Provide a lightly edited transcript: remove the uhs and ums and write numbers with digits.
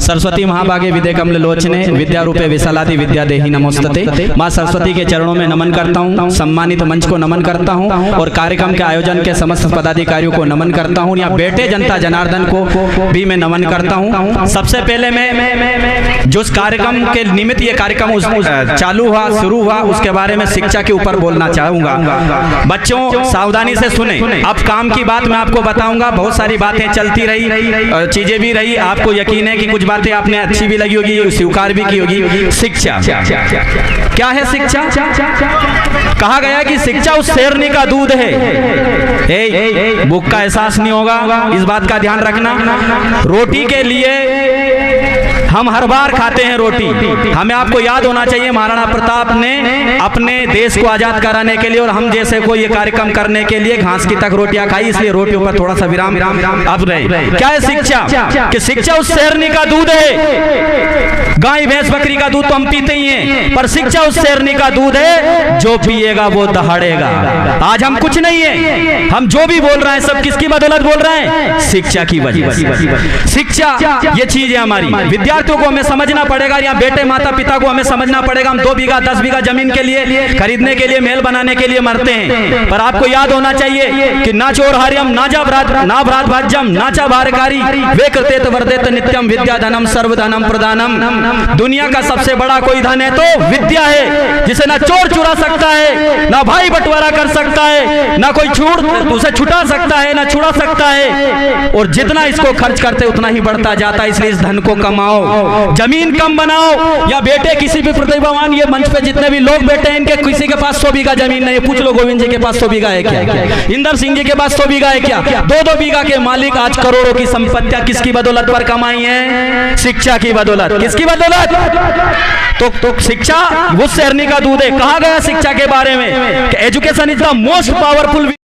सरस्वती महाभागे विद्या कमल लोचने विद्या रूपे विशालादि विद्या देहि नमोस्तते। माँ सरस्वती के चरणों में नमन करता हूँ, सम्मानित मंच को नमन करता हूँ और कार्यक्रम के आयोजन के समस्त पदाधिकारियों को नमन करता हूँ। यहाँ बैठे जनता जनार्दन को भी मैं नमन करता हूँ। सबसे पहले मैं जो कार्यक्रम के निमित्त ये कार्यक्रम चालू हुआ, शुरू हुआ, उसके बारे में शिक्षा के ऊपर बोलना चाहूंगा। बच्चों सावधानी से सुने। अब काम की बात मैं आपको बताऊंगा। बहुत सारी बातें चलती रही, चीजें भी रही, आपको यकीन है कि कुछ बातें आपने अच्छी भी लगी होगी, स्वीकार भी की होगी। शिक्षा क्या है? शिक्षा कहा गया कि शिक्षा उस शेरनी का दूध है। भूख का एहसास नहीं होगा, इस बात का ध्यान रखना। रोटी के लिए हम हर बार खाते हैं रोटी। हमें आपको याद होना चाहिए महाराणा प्रताप ने अपने देश को आजाद कराने के लिए और हम जैसे को ये कार्यक्रम करने के लिए घास की तक रोटियां खाई, इसलिए रोटियों पर थोड़ा सा विराम अब रहे। क्या है शिक्षा? कि शिक्षा उस शेरनी का दूध है। गाय भैंस बकरी का दूध तो हम पीते ही हैं, पर शिक्षा उस शेरनी का दूध है, जो पिएगा वो दहाड़ेगा। आज हम कुछ नहीं है, हम जो भी बोल रहे हैं सब किसकी बदौलत बोल रहे हैं? शिक्षा की वजह से। शिक्षा ये चीज है हमारी। विद्यार्थियों को हमें समझना पड़ेगा, या बेटे माता पिता को हमें समझना पड़ेगा। हम 2 बीघा 10 बीघा जमीन के लिए खरीदने के लिए, महल बनाने के लिए मरते हैं, पर आपको याद होना चाहिए कि ना चोर हार्यम ना भ्रात भाज्यम ना चा भारकारी वे कृतेत वर्धेत नित्यम विद्या धनम सर्वधनम प्रदानम। दुनिया का सबसे बड़ा कोई धन है तो विद्या है, जिसे ना चोर चुरा सकता है, ना भाई बंटवारा कर सकता है, ना कोई उसे छुटा सकता है, ना छुड़ा सकता है। और जितना इसको खर्च करते उतना ही बढ़ता जाता है। इसलिए इस धन को कमाओ, जमीन कम बनाओ। या बेटे किसी भी प्रतिभावान, ये मंच पे जितने भी लोग बैठे हैं, इनके किसी के पास 100 बीघा जमीन नहीं है। पूछ लो गोविंद जी के पास 100 बीघा है क्या? इंदर सिंह जी के पास 100 बीघा है क्या? 2-2 बीघा के मालिक आज करोड़ों की संपत्तियां किसकी बदौलत पर कमाई है? शिक्षा की बदौलत। किसकी बदौलत? तो शिक्षा वो शेरनी का दूध है। कहा गया शिक्षा के बारे में, education is the most powerful